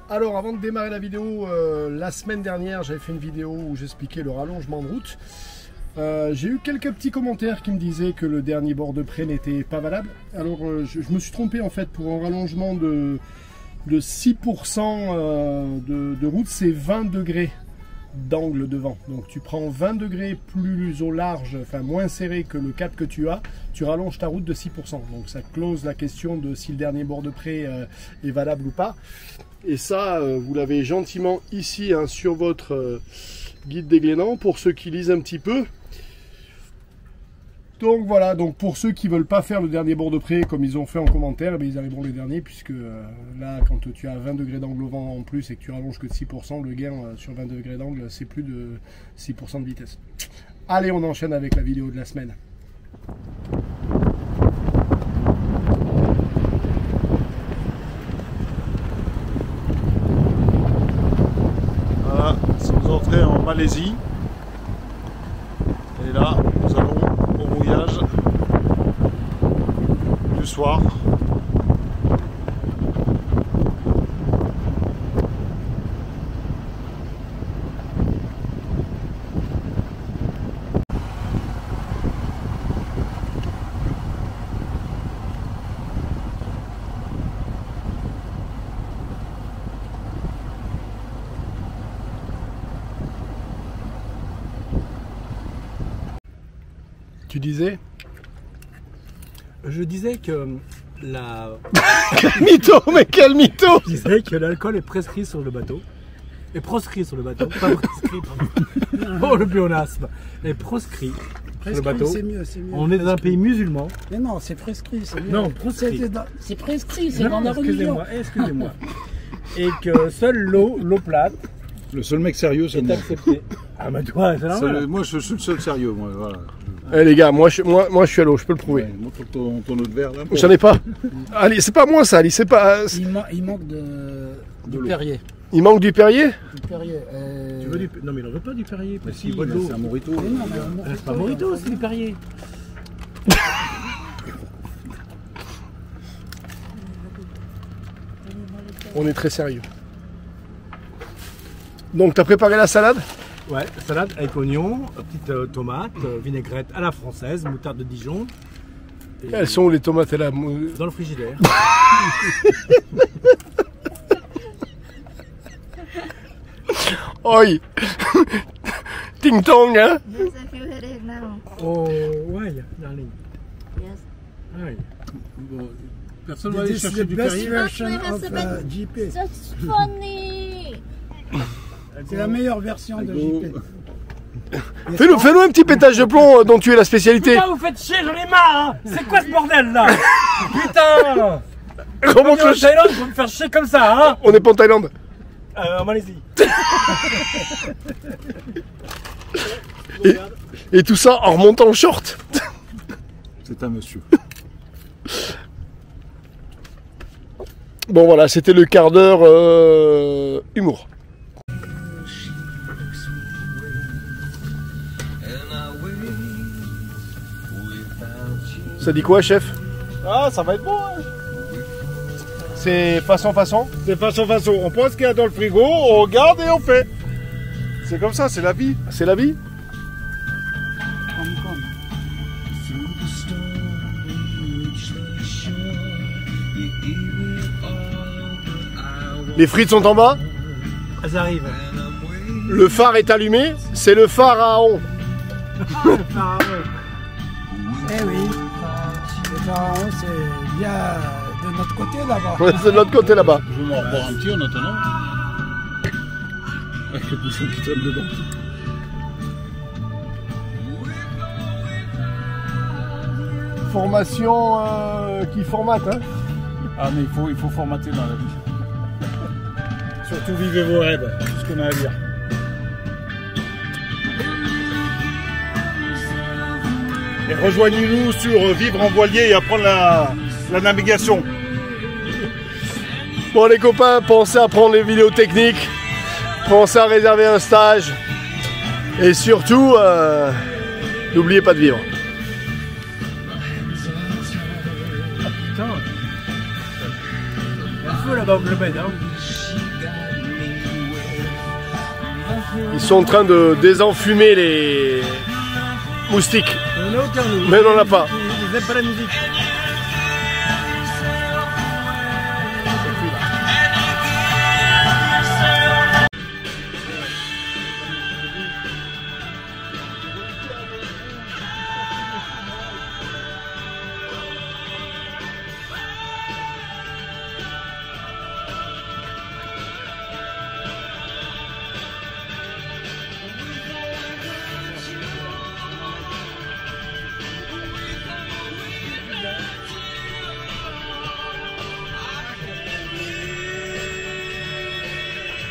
Alors avant de démarrer la vidéo, la semaine dernière j'avais fait une vidéo où j'expliquais le rallongement de route. J'ai eu quelques petits commentaires qui me disaient que le dernier bord de près n'était pas valable. Alors je me suis trompé en fait, pour un rallongement de 6% de route, c'est 20 degrés d'angle de vent. Donc tu prends 20 degrés plus au large, enfin moins serré que le cap que tu as, tu rallonges ta route de 6%. Donc ça close la question de si le dernier bord de près est valable ou pas. Et ça, vous l'avez gentiment ici hein, sur votre guide des Glénans, pour ceux qui lisent un petit peu. Donc voilà, donc pour ceux qui ne veulent pas faire le dernier bord de près comme ils ont fait en commentaire, ils arriveront les derniers, puisque là, quand tu as 20 degrés d'angle au vent en plus et que tu rallonges que de 6%, le gain sur 20 degrés d'angle, c'est plus de 6% de vitesse. Allez, on enchaîne avec la vidéo de la semaine. Voilà, nous sommes entrés en Malaisie. Et là, nous allons au mouillage du soir. Tu disais? Je disais que la... Quel mytho, mais quel mytho! Je disais que l'alcool est prescrit sur le bateau. Est proscrit sur le bateau. Pas prescrit, pardon. Oh, le pléonasme. Est proscrit sur le bateau. C'est mieux, c'est mieux. On est dans un pays musulman. Mais non, c'est prescrit, c'est mieux. Non, proscrit. C'est prescrit, c'est dans la religion. Excusez-moi. Et que seule l'eau plate Le seul mec sérieux, c'est est moi. acceptée. Ah bah toi, c'est normal. Moi, je suis le seul sérieux, moi. Voilà. Eh les gars, moi je suis à l'eau, je peux le prouver. Ouais, montre ton autre verre là. J'en ai pas. Ali, c'est pas moi ça, Ali, c'est pas. Il manque du Perrier. Il manque du Perrier? Du Perrier. Tu veux du... Non mais il en veut pas du Perrier. Mais si, de l'eau. c'est un Morito. Mais non, mais C'est pas Morito, c'est du Perrier. On est très sérieux. Donc t'as préparé la salade? Ouais, salade avec oignons, petite tomate, vinaigrette à la française, moutarde de Dijon. Et Elles sont où les tomates et la... dans le frigidaire. Oi. Ting tong, hein? Yes, I feel headache now. Oh, why, darling? Yes. Why? Bon, personne va aller This is chercher the du best Perrier. version That's my of husband. JP. That's funny. C'est la meilleure version de JP. Fais-nous un petit pétage de plomb dont tu es la spécialité. Putain, vous faites chier, j'en ai marre, hein. C'est quoi ce bordel là? Putain! Remonte En le Thaïlande, vous me faire chier comme ça, hein? On n'est pas en Thaïlande. En Malaisie. Et tout ça en remontant en short. C'est un monsieur. Bon voilà, c'était le quart d'heure humour. Ça dit quoi, chef? Ah, ça va être bon, hein. C'est façon. C'est façon. On pense qu'il y a dans le frigo, on regarde et on fait. C'est comme ça, c'est la vie. C'est la vie. Les frites sont en bas. Elles arrivent. Le phare est allumé. C'est le pharaon. Eh oui, le pharaon, c'est bien de notre côté là-bas. C'est de l'autre côté là-bas. Je vais m'en reprendre un petit en attendant. Avec le bouchon qui traîne dedans. Formation qui formate, hein. Ah, mais il faut formater dans la vie. Surtout vivez vos rêves, c'est ce qu'on a à dire. Et rejoignez-nous sur Vivre en voilier et apprendre la navigation. Bon les copains, pensez à prendre les vidéos techniques, pensez à réserver un stage et surtout N'oubliez pas de vivre. Putain. Il y a le feu là-bas au Club Med, hein. Ils sont en train de désenfumer les moustiques. On n'en a aucun, nous. Mais on n'en a pas. Ils aiment pas la musique.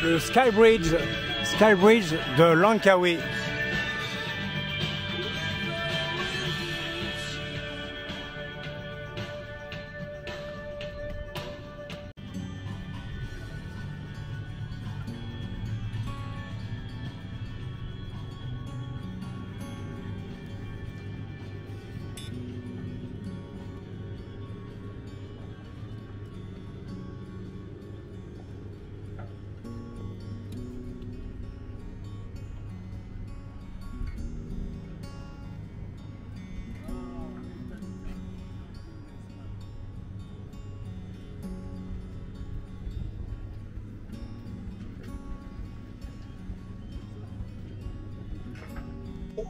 Le Skybridge de Langkawi.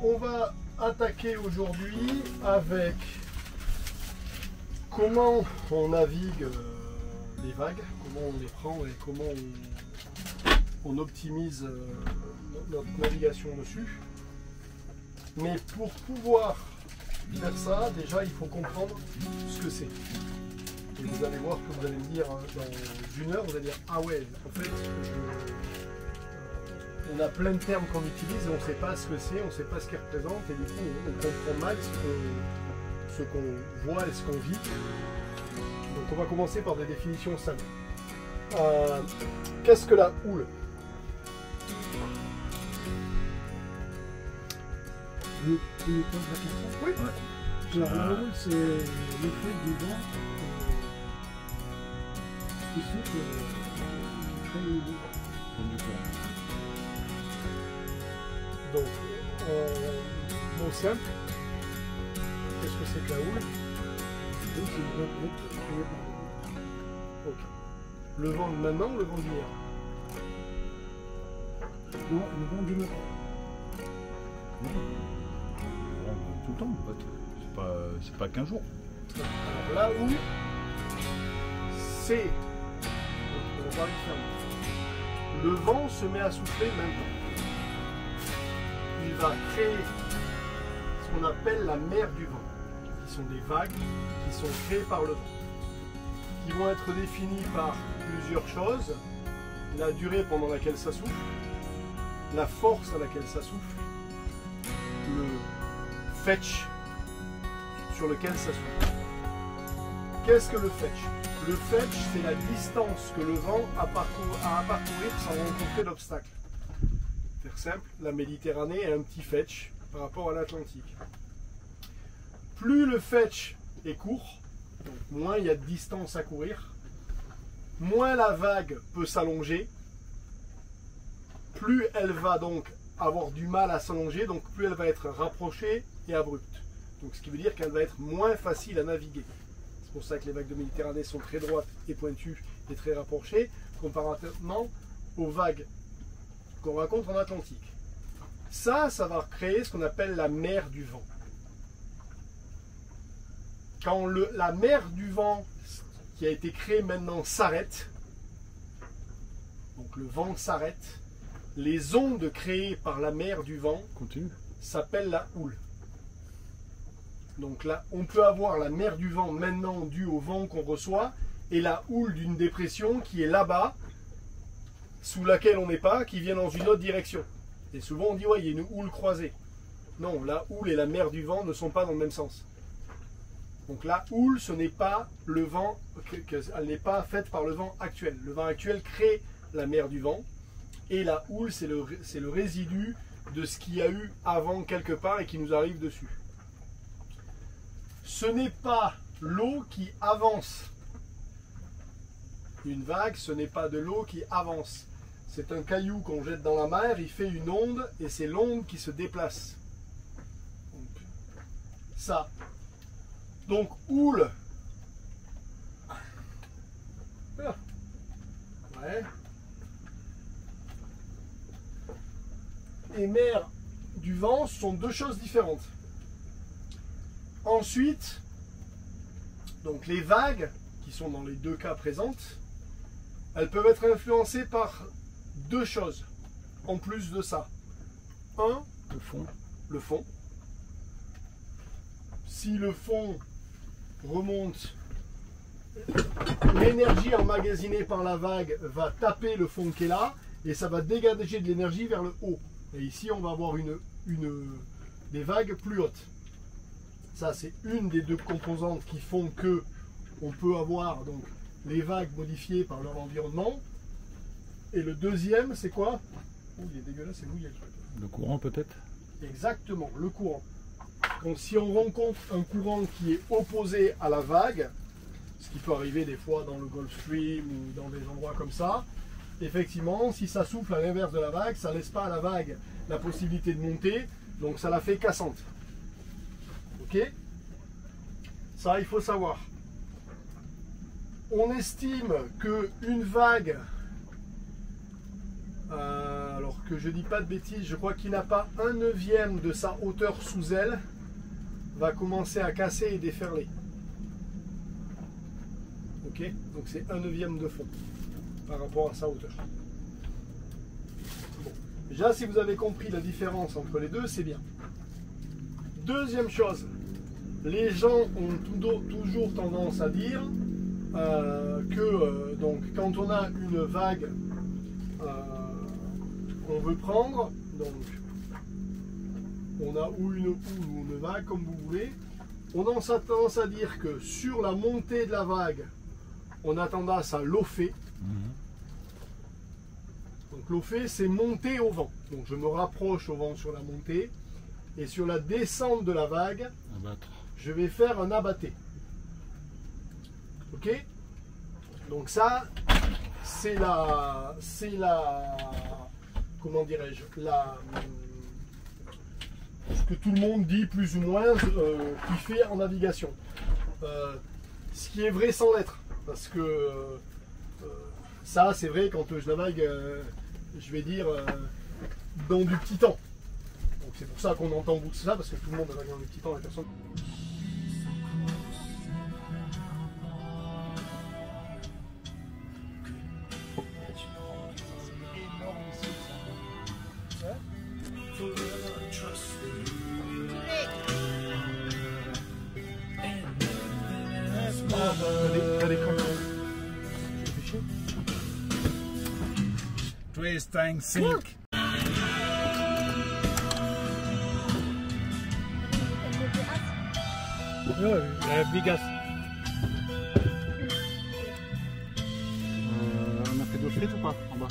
On va attaquer aujourd'hui avec comment on navigue les vagues, comment on les prend et comment on optimise notre navigation dessus. Mais pour pouvoir faire ça, déjà il faut comprendre ce que c'est. Et vous allez voir que vous allez me dire dans une heure, vous allez dire ah ouais, en fait on a plein de termes qu'on utilise et on ne sait pas ce que c'est, on ne sait pas ce qu'ils représentent et du coup on comprend mal ce qu'on voit et ce qu'on vit. Donc on va commencer par des définitions simples. Qu'est-ce que la houle? Tu me poses la question? Oui. Alors la houle, c'est l'effet du vent qui souffle très haut. Donc, en mot simple, qu'est-ce que c'est que la houle? Donc c'est une vague créée par le vent. Ok. Le vent de maintenant ou le vent d'hier? Non, le vent du matin. Tout le temps, en fait. C'est pas qu'un jour. Alors là où c'est, on va le vent se met à souffler maintenant. Il va créer ce qu'on appelle la mer du vent, qui sont des vagues qui sont créées par le vent, qui vont être définies par plusieurs choses: la durée pendant laquelle ça souffle, la force à laquelle ça souffle, le fetch sur lequel ça souffle. Qu'est-ce que le fetch? Le fetch, c'est la distance que le vent a à parcourir sans rencontrer d'obstacle. Faire simple, la Méditerranée est un petit fetch par rapport à l'Atlantique. Plus le fetch est court, donc moins il y a de distance à courir, moins la vague peut s'allonger, plus elle va donc avoir du mal à s'allonger, donc plus elle va être rapprochée et abrupte. Donc ce qui veut dire qu'elle va être moins facile à naviguer. C'est pour ça que les vagues de Méditerranée sont très droites et pointues et très rapprochées, comparativement aux vagues qu'on rencontre en Atlantique. Ça va créer ce qu'on appelle la mer du vent. Quand la mer du vent qui a été créée maintenant s'arrête, donc le vent s'arrête, les ondes créées par la mer du vent s'appellent la houle. Donc là, on peut avoir la mer du vent maintenant due au vent qu'on reçoit et la houle d'une dépression qui est là-bas, sous laquelle on n'est pas, qui vient dans une autre direction. Et souvent on dit ouais, il y a une houle croisée. Non, la houle et la mer du vent ne sont pas dans le même sens. Donc la houle, ce n'est pas le vent, elle n'est pas faite par le vent actuel. Le vent actuel crée la mer du vent et la houle, c'est le résidu de ce qu'il y a eu avant quelque part et qui nous arrive dessus. Ce n'est pas l'eau qui avance. Une vague, ce n'est pas de l'eau qui avance. C'est un caillou qu'on jette dans la mer, il fait une onde et c'est l'onde qui se déplace. Donc, ça. Donc, houle. Ouais. Et mer du vent sont deux choses différentes. Ensuite, donc les vagues, qui sont dans les deux cas présentes, elles peuvent être influencées par deux choses, en plus de ça. Un, Le fond. le fond. Si le fond remonte, l'énergie emmagasinée par la vague va taper le fond qui est là, et ça va dégager de l'énergie vers le haut. Et ici, on va avoir des vagues plus hautes. Ça, c'est une des deux composantes qui font que on peut avoir donc les vagues modifiées par leur environnement. Et le deuxième, c'est quoi? Oh, il est dégueulasse, c'est mouillé le truc. Le courant peut-être. Exactement, le courant. Donc si on rencontre un courant qui est opposé à la vague, ce qui peut arriver des fois dans le Gulf Stream ou dans des endroits comme ça, effectivement, si ça souffle à l'inverse de la vague, ça ne laisse pas à la vague la possibilité de monter, donc ça la fait cassante. Ok? Ça, il faut savoir. On estime qu'une vague, alors que je dis pas de bêtises, je crois qu'il n'a pas 1/9 de sa hauteur sous elle, va commencer à casser et déferler. Ok? Donc c'est 1/9 de fond par rapport à sa hauteur. Bon. Déjà, si vous avez compris la différence entre les deux, c'est bien. Deuxième chose, les gens ont toujours tendance à dire que donc, quand on a une vague qu'on veut prendre, donc on a ou une houle ou une vague, comme vous voulez, on a tendance à dire que sur la montée de la vague, on a tendance à lofer. Donc lofer, c'est monter au vent. Donc je me rapproche au vent sur la montée, et sur la descente de la vague, Abattre. je vais faire un abatté. Ok? Donc ça, c'est la, comment dirais-je, ce que tout le monde dit plus ou moins, qui fait en navigation. Ce qui est vrai sans l'être, parce que ça, c'est vrai quand je navigue, je vais dire, dans du petit temps. Donc c'est pour ça qu'on entend beaucoup de ça, parce que tout le monde navigue dans du petit temps, la personne. Twist and sink. Bigas. On a fait d'eau frite ou pas en bas?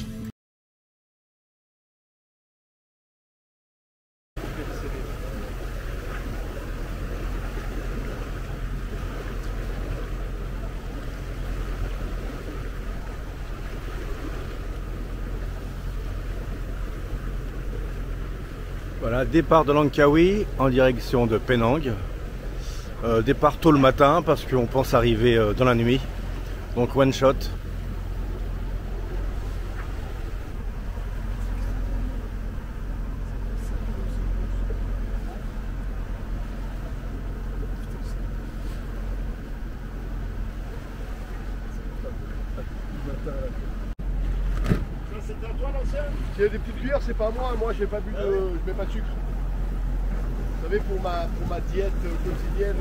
Voilà, départ de Langkawi en direction de Penang. Départ tôt le matin parce qu'on pense arriver dans la nuit. Donc one shot. C'est à toi l'ancien? S'il y a des petites cuillères, c'est pas moi. Moi, j'ai pas bu je mets pas de sucre. Vous savez, pour ma diète quotidienne,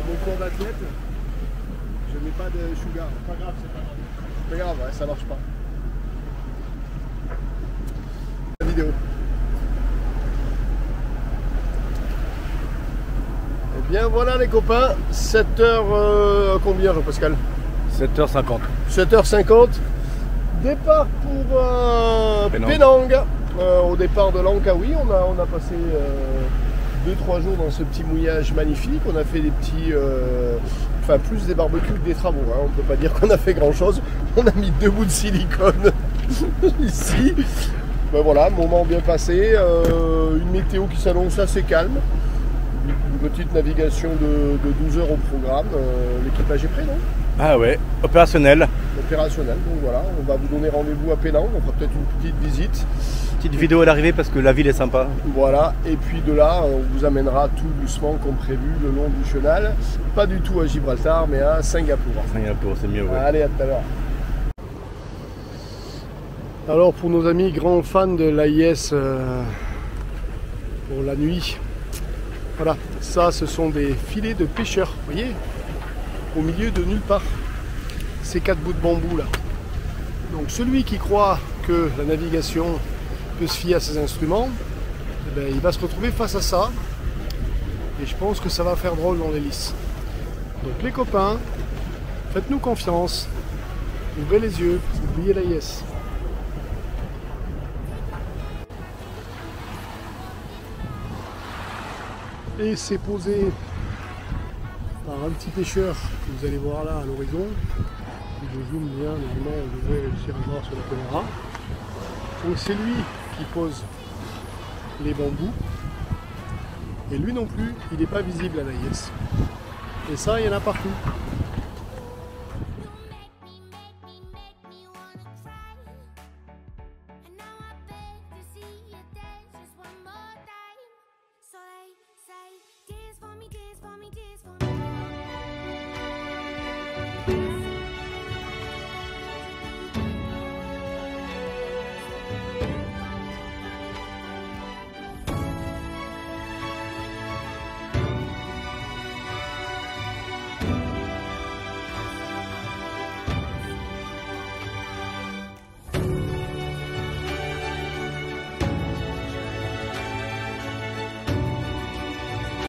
mon corps d'athlète, je mets pas de sugar. Pas grave, c'est pas grave. C'est pas grave, ouais, ça marche pas. La vidéo. Et bien voilà les copains, 7h combien Jean-Pascal? 7h50. 7h50. Départ pour Penang. Penang. au départ de Langkawi, on a passé 2-3 jours dans ce petit mouillage magnifique. On a fait des petits, enfin plus des barbecues que des travaux. Hein. On ne peut pas dire qu'on a fait grand chose. On a mis 2 bouts de silicone ici. Ben voilà, moment bien passé. Une météo qui s'annonce assez calme. Une petite navigation de 12 heures au programme. L'équipage est prêt, non? Ah ouais, opérationnel. Opérationnel, donc voilà, on va vous donner rendez-vous à Penang, on fera peut-être une petite visite. Petite vidéo à l'arrivée parce que la ville est sympa. Voilà, et puis de là, on vous amènera tout doucement comme prévu le long du chenal. Pas du tout à Gibraltar, mais à Singapour. Singapour, c'est mieux, ouais. Allez, à tout à l'heure. Alors pour nos amis grands fans de l'AIS pour la nuit, voilà, ça ce sont des filets de pêcheurs, vous voyez, au milieu de nulle part, ces 4 bouts de bambou là. Donc celui qui croit que la navigation peut se fier à ses instruments, eh ben, il va se retrouver face à ça, et je pense que ça va faire drôle dans l'hélice. Donc les copains, faites-nous confiance, ouvrez les yeux, oubliez l'AIS. Et c'est posé par un petit pêcheur que vous allez voir là à l'horizon. Si je zoome bien, normalement vous devez réussir à voir sur la caméra. Donc c'est lui qui pose les bambous. Et lui non plus, il n'est pas visible à l'AIS. Et ça, il y en a partout.